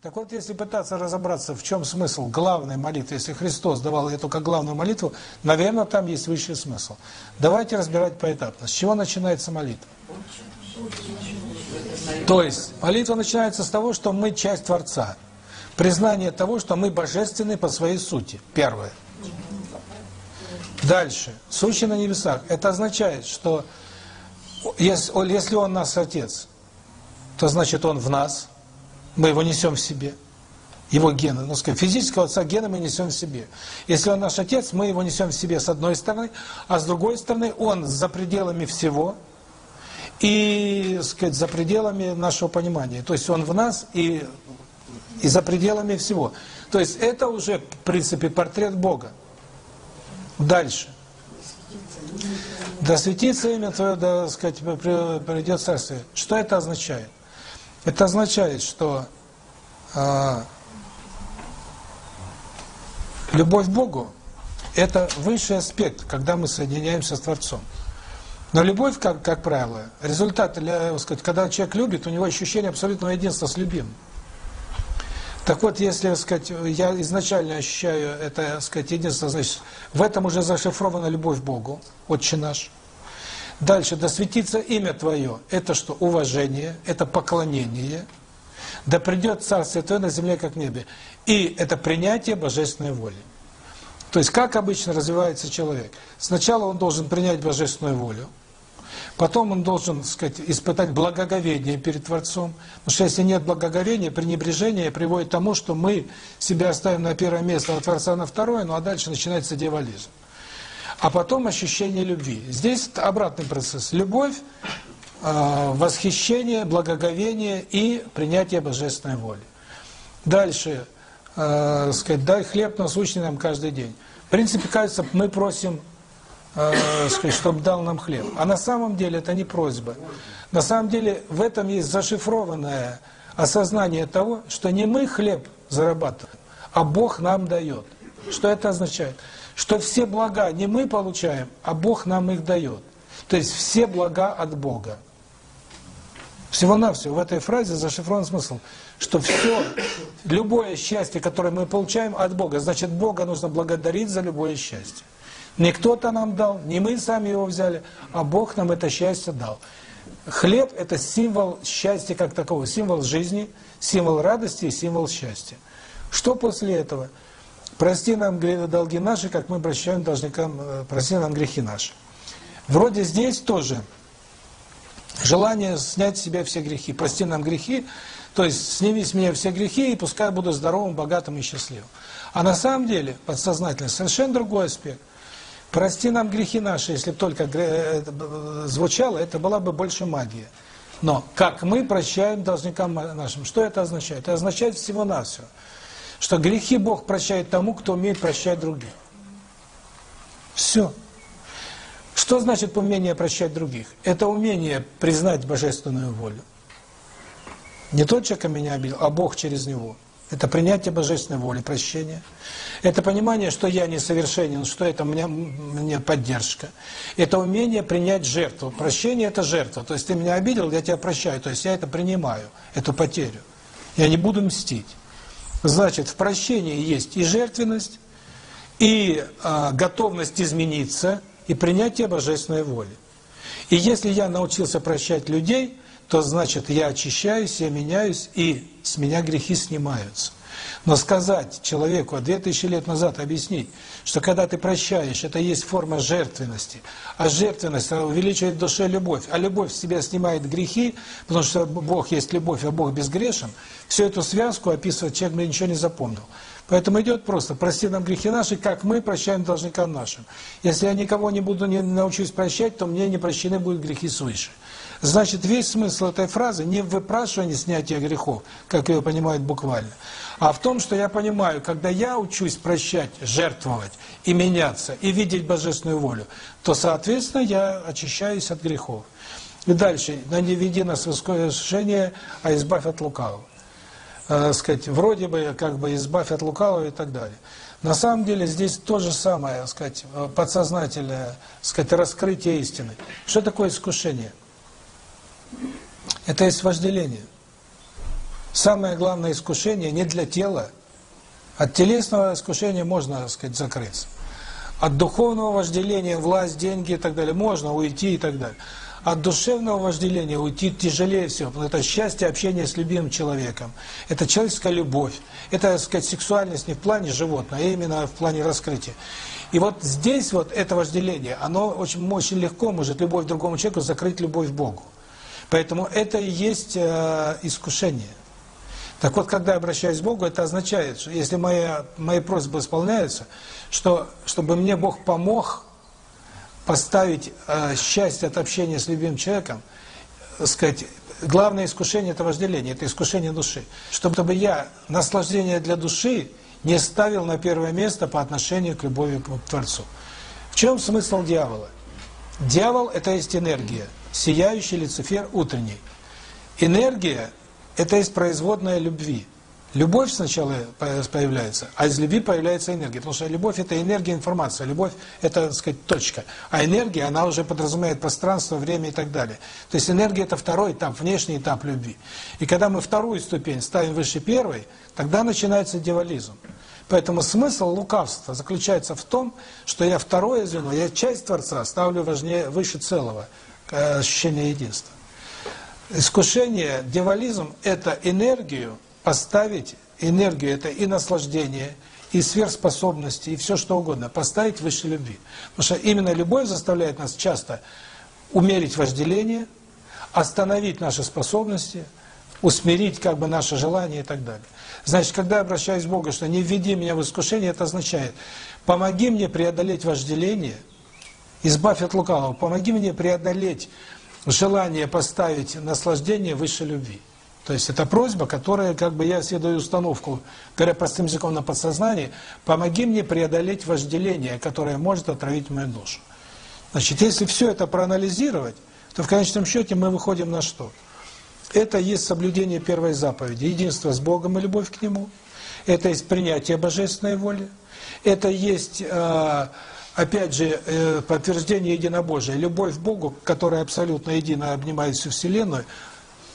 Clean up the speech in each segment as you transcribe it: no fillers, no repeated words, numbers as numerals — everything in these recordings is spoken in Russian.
Так вот, если пытаться разобраться, в чем смысл главной молитвы, если Христос давал эту как главную молитву, наверное, там есть высший смысл. Давайте разбирать поэтапно. С чего начинается молитва? То есть, молитва начинается с того, что мы часть Творца. Признание того, что мы божественны по своей сути. Первое. Дальше. Сущий на небесах. Это означает, что если Он наш Отец, то значит Он в нас. Мы его несем в себе. Его гены, ну, скажем, физического отца гена мы несем в себе. Если он наш отец, мы его несем в себе с одной стороны, а с другой стороны он за пределами всего и, сказать, за пределами нашего понимания. То есть он в нас и за пределами всего. То есть это уже, в принципе, портрет Бога. Дальше. Да светится имя Твое, да, сказать, придет царствие. Что это означает? Это означает, что любовь к Богу – это высший аспект, когда мы соединяемся с Творцом. Но любовь, как правило, результат, сказать, когда человек любит, у него ощущение абсолютного единства с любимым. Так вот, если, сказать, я изначально ощущаю это, сказать, единство, значит, в этом уже зашифрована любовь к Богу, Отче наш. Дальше, да светится имя Твое, это что? Уважение, это поклонение. Да придет Царствие Твое на земле, как в небе. И это принятие божественной воли. То есть, как обычно развивается человек? Сначала он должен принять божественную волю, потом он должен, сказать, испытать благоговение перед Творцом. Потому что если нет благоговения, пренебрежение приводит к тому, что мы себя ставим на первое место, а Творца на второе, ну а дальше начинается дьяволизм. А потом ощущение любви. Здесь обратный процесс. Любовь, восхищение, благоговение и принятие божественной воли. Дальше, сказать, дай хлеб насущный нам каждый день. В принципе, кажется, мы просим, сказать, чтобы дал нам хлеб. А на самом деле это не просьба. На самом деле в этом есть зашифрованное осознание того, что не мы хлеб зарабатываем, а Бог нам дает. Что это означает? Что все блага не мы получаем, а Бог нам их дает. То есть все блага от Бога. Всего-навсего в этой фразе зашифрован смысл, что все, любое счастье, которое мы получаем от Бога, значит, Бога нужно благодарить за любое счастье. Не кто-то нам дал, не мы сами его взяли, а Бог нам это счастье дал. Хлеб – это символ счастья как такового, символ жизни, символ радости и символ счастья. Что после этого? Прости нам долги наши, как мы прощаем должникам, прости нам грехи наши. Вроде здесь тоже желание снять с себя все грехи. Прости нам грехи, то есть сними с меня все грехи, и пускай я буду здоровым, богатым и счастливым. А на самом деле, подсознательно, совершенно другой аспект. Прости нам грехи наши, если бы только звучало, это была бы больше магия. Но как мы прощаем должникам нашим, что это означает? Это означает всего-навсего, что грехи Бог прощает тому, кто умеет прощать других. Все. Что значит умение прощать других? Это умение признать божественную волю. Не тот человек меня обидел, а Бог через него. Это принятие божественной воли, прощение. Это понимание, что я несовершенен, что это мне поддержка. Это умение принять жертву. Прощение – это жертва. То есть ты меня обидел, я тебя прощаю. То есть я это принимаю, эту потерю. Я не буду мстить. Значит, в прощении есть и жертвенность, и готовность измениться, и принятие божественной воли. И если я научился прощать людей, то значит я очищаюсь, я меняюсь, и с меня грехи снимаются. Но сказать человеку, 2000 лет назад объяснить, что когда ты прощаешь, это есть форма жертвенности, а жертвенность увеличивает в душе любовь, а любовь с себя снимает грехи, потому что Бог есть любовь, а Бог безгрешен, всю эту связку описывать человек ничего не запомнил. Поэтому идет просто: прости нам грехи наши, как мы прощаем должникам нашим. Если я никого не научусь прощать, то мне не прощены будут грехи свыше. Значит, весь смысл этой фразы не в выпрашивании снятия грехов, как ее понимают буквально, а в том, что я понимаю, когда я учусь прощать, жертвовать и меняться, и видеть божественную волю, то, соответственно, я очищаюсь от грехов. И дальше: не веди нас в искушение, а избавь от лукавого. Сказать, вроде бы, как бы, избавь от лукавого и так далее. На самом деле здесь то же самое, сказать, подсознательное, сказать, раскрытие истины. Что такое искушение? Это есть вожделение. самое главное искушение не для тела. От телесного искушения можно, так сказать, закрыться. От духовного вожделения, власть, деньги и так далее, можно уйти и так далее. От душевного вожделения уйти тяжелее всего, потому что это счастье общения с любимым человеком. Это человеческая любовь. Это, так сказать, сексуальность не в плане животного, а именно в плане раскрытия. И вот здесь вот это вожделение, оно очень легко может любовь к другому человеку закрыть любовь к Богу. Поэтому это и есть искушение. Так вот, когда я обращаюсь к Богу, это означает, что если мои просьбы исполняются, чтобы мне Бог помог поставить счастье от общения с любимым человеком, сказать, главное искушение – это вожделение, это искушение души. Чтобы я наслаждение для души не ставил на первое место по отношению к любви к Творцу. В чем смысл дьявола? Дьявол – это есть энергия, сияющий Люцифер утренний. Энергия – это есть производная любви. Любовь сначала появляется, а из любви появляется энергия. Потому что любовь – это энергия, информация. Любовь – это, так сказать, точка. А энергия, она уже подразумевает пространство, время и так далее. То есть энергия – это второй этап, внешний этап любви. И когда мы вторую ступень ставим выше первой, тогда начинается дьяволизм. Поэтому смысл лукавства заключается в том, что я второе звено, я часть Творца ставлю выше целого, ощущение единства. Искушение, дьяволизм – это энергию, поставить энергию, это и наслаждение, и сверхспособности, и все что угодно, поставить выше любви. Потому что именно любовь заставляет нас часто умерить вожделение, остановить наши способности, усмирить как бы наше желание и так далее. Значит, когда я обращаюсь к Богу, что не введи меня в искушение, это означает, помоги мне преодолеть вожделение, избавь от лукавого, помоги мне преодолеть желание поставить наслаждение выше любви. То есть это просьба, которая, как бы я себе даю установку, говоря простым языком на подсознании, помоги мне преодолеть вожделение, которое может отравить мою душу. Значит, если все это проанализировать, то в конечном счете мы выходим на что? Это есть соблюдение первой заповеди, единство с Богом и любовь к Нему. Это есть принятие божественной воли. Это есть, опять же, подтверждение единобожия. Любовь к Богу, которая абсолютно едино обнимает всю Вселенную,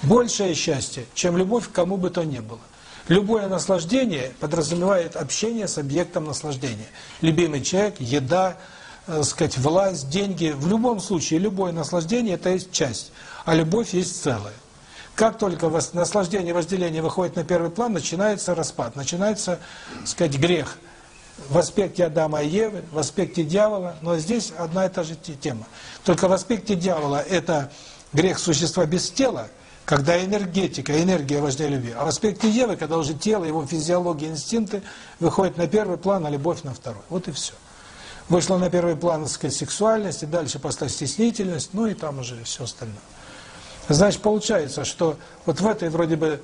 большее счастье, чем любовь к кому бы то ни было. Любое наслаждение подразумевает общение с объектом наслаждения. Любимый человек, еда, сказать, власть, деньги. В любом случае, любое наслаждение – это есть часть, а любовь есть целое. Как только наслаждение, вожделение выходит на первый план, начинается распад, начинается, сказать, грех. В аспекте Адама и Евы, в аспекте дьявола, но здесь одна и та же тема. Только в аспекте дьявола это грех существа без тела, когда энергетика, энергия вождения любви. А в аспекте Евы, когда уже тело, его физиология, инстинкты выходят на первый план, а любовь на второй. Вот и все. Вышла на первый план, так сказать, сексуальность, и дальше пошла стеснительность, ну и там уже все остальное. Значит, получается, что вот в этой вроде бы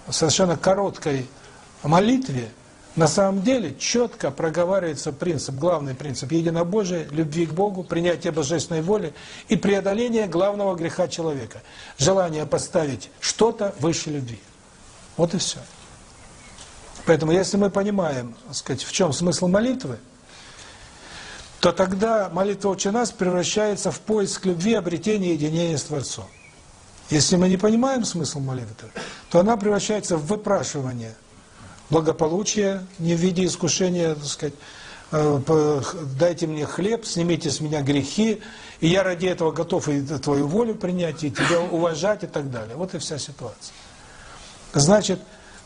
совершенно короткой молитве на самом деле четко проговаривается принцип, главный принцип единобожия, любви к Богу, принятия божественной воли и преодоления главного греха человека. Желание поставить что-то выше любви. Вот и все. Поэтому, если мы понимаем, так сказать, в чем смысл молитвы, то тогда молитва «Отче наш» превращается в поиск любви, обретения единения с Творцом. Если мы не понимаем смысл молитвы, то она превращается в выпрашивание благополучия, не в виде искушения, так сказать, дайте мне хлеб, снимите с меня грехи, и я ради этого готов и твою волю принять, и тебя уважать и так далее. Вот и вся ситуация. Значит,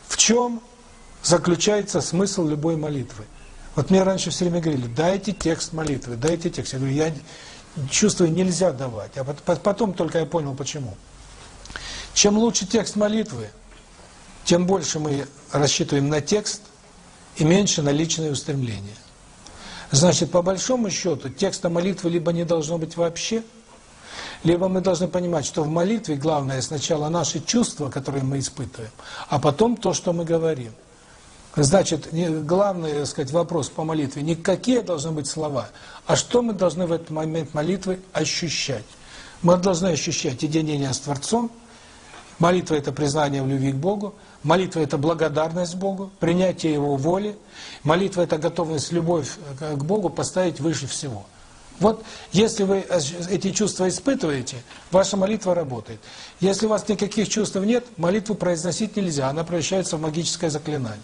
в чем заключается смысл любой молитвы? Вот мне раньше все время говорили, дайте текст молитвы, дайте текст. Я говорю, я чувствую, нельзя давать. А потом только я понял, почему. Чем лучше текст молитвы, тем больше мы рассчитываем на текст и меньше на личные устремления. Значит, по большому счету, текста молитвы либо не должно быть вообще, либо мы должны понимать, что в молитве главное сначала наши чувства, которые мы испытываем, а потом то, что мы говорим. Значит, главный, так сказать, вопрос по молитве, не какие должны быть слова, а что мы должны в этот момент молитвы ощущать. Мы должны ощущать единение с Творцом. Молитва – это признание в любви к Богу. Молитва – это благодарность Богу, принятие Его воли. Молитва – это готовность, любовь к Богу поставить выше всего. Вот если вы эти чувства испытываете, ваша молитва работает. Если у вас никаких чувств нет, молитву произносить нельзя, она превращается в магическое заклинание.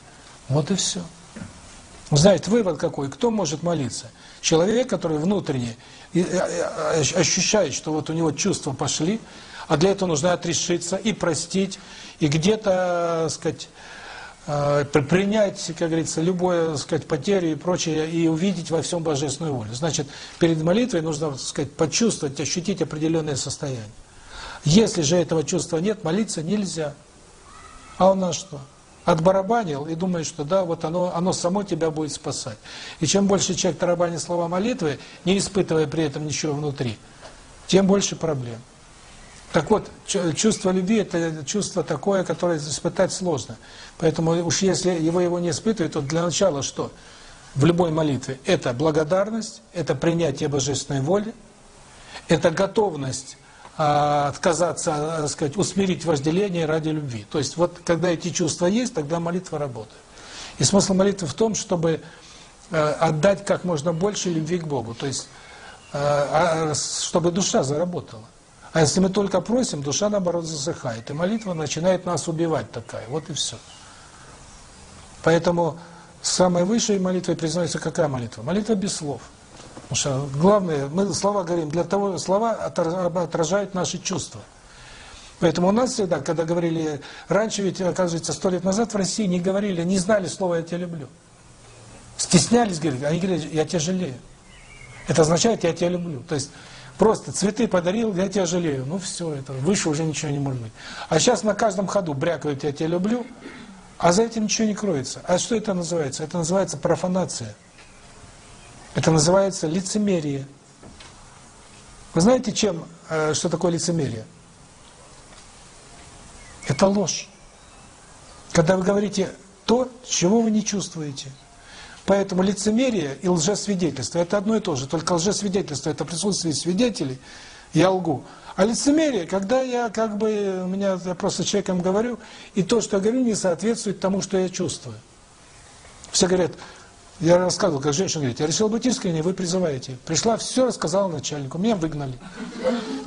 Вот и все. Знаете, вывод какой? Кто может молиться? Человек, который внутренне ощущает, что вот у него чувства пошли, а для этого нужно отрешиться и простить, и где-то, сказать, принять, как говорится, любую, сказать, потерю и прочее, и увидеть во всем божественную волю. Значит, перед молитвой нужно, сказать, почувствовать, ощутить определенное состояние. Если же этого чувства нет, молиться нельзя. А у нас что? Отбарабанил и думает, что да, вот оно само тебя будет спасать. И чем больше человек тарабанит слова молитвы, не испытывая при этом ничего внутри, тем больше проблем. Так вот, чувство любви – это чувство такое, которое испытать сложно. Поэтому уж если его не испытывает, то для начала что? В любой молитве – это благодарность, это принятие божественной воли, это готовность отказаться, так сказать, усмирить вожделение ради любви. То есть вот когда эти чувства есть, тогда молитва работает. И смысл молитвы в том, чтобы отдать как можно больше любви к Богу. То есть чтобы душа заработала. А если мы только просим, душа, наоборот, засыхает. И молитва начинает нас убивать такая. Вот и все. Поэтому самой высшей молитвой признается какая молитва? Молитва без слов. Потому что главное, мы слова говорим, для того слова отражают наши чувства. Поэтому у нас всегда, когда говорили, раньше ведь, оказывается, 100 лет назад в России не говорили, не знали слова «я тебя люблю». Стеснялись говорить, они говорили «я тебя жалею». Это означает «я тебя люблю». То есть просто цветы подарил, я тебя жалею. Ну все, это выше уже ничего не может быть. А сейчас на каждом ходу брякают «я тебя люблю», а за этим ничего не кроется. А что это называется? Это называется профанация. Это называется лицемерие. Вы знаете, что такое лицемерие? Это ложь. Когда вы говорите то, чего вы не чувствуете. Поэтому лицемерие и лжесвидетельство – это одно и то же. Только лжесвидетельство – это присутствие свидетелей, я лгу. А лицемерие, когда я просто человеком говорю, и то, что я говорю, не соответствует тому, что я чувствую. Все говорят, я рассказывал, как женщина говорит, я решил быть искренней, вы призываете. Пришла, все рассказала начальнику, меня выгнали.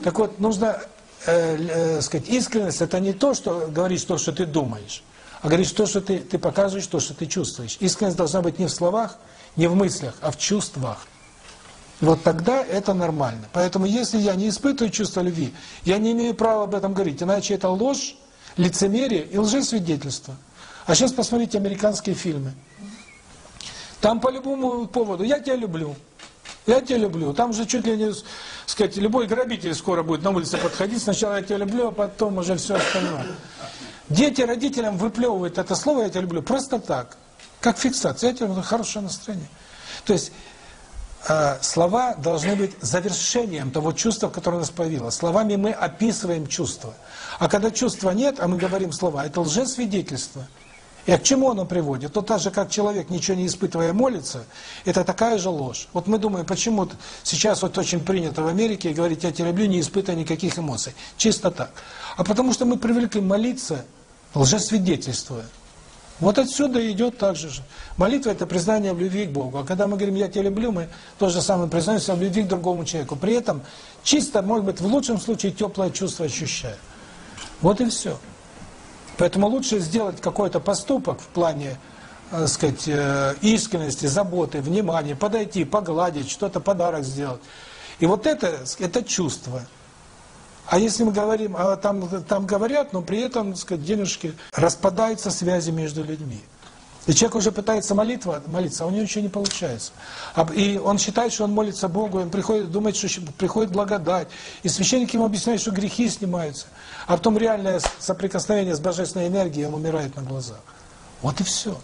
Так вот, нужно, сказать, искренность – это не то, что говоришь то, что ты думаешь, а говоришь то, что ты показываешь, то, что ты чувствуешь. Искренность должна быть не в словах, не в мыслях, а в чувствах. Вот тогда это нормально. Поэтому если я не испытываю чувство любви, я не имею права об этом говорить, иначе это ложь, лицемерие и лжесвидетельство. А сейчас посмотрите американские фильмы. Там по любому поводу «я тебя люблю», «я тебя люблю». Там же чуть ли не, сказать, любой грабитель скоро будет на улице подходить. Сначала «я тебя люблю», а потом уже все остальное. Дети родителям выплевывают это слово «я тебя люблю» просто так, как фиксация. «Я тебя люблю», хорошее настроение. То есть слова должны быть завершением того чувства, которое у нас появилось. Словами мы описываем чувство. А когда чувства нет, а мы говорим слова, это лжесвидетельство. И к чему оно приводит? То так же, как человек, ничего не испытывая, молится, это такая же ложь. Вот мы думаем, почему сейчас вот очень принято в Америке говорить «я тебя люблю», не испытывая никаких эмоций. Чисто так. А потому что мы привыкли молиться, лжесвидетельствуя. Вот отсюда идет так же. Молитва – это признание в любви к Богу. А когда мы говорим «я тебя люблю», мы то же самое признаемся в любви к другому человеку. При этом чисто, может быть, в лучшем случае теплое чувство ощущая. Вот и все. Поэтому лучше сделать какой-то поступок в плане, так сказать, искренности, заботы, внимания, подойти, погладить, что-то, подарок сделать. И вот это чувство. А если мы говорим, там говорят, но при этом, так сказать, денежки, распадаются связи между людьми. И человек уже пытается молиться, а у него ничего не получается. И он считает, что он молится Богу, он приходит, думает, что приходит благодать. И священник ему объясняет, что грехи снимаются. А потом реальное соприкосновение с божественной энергией, он умирает на глазах. Вот и все.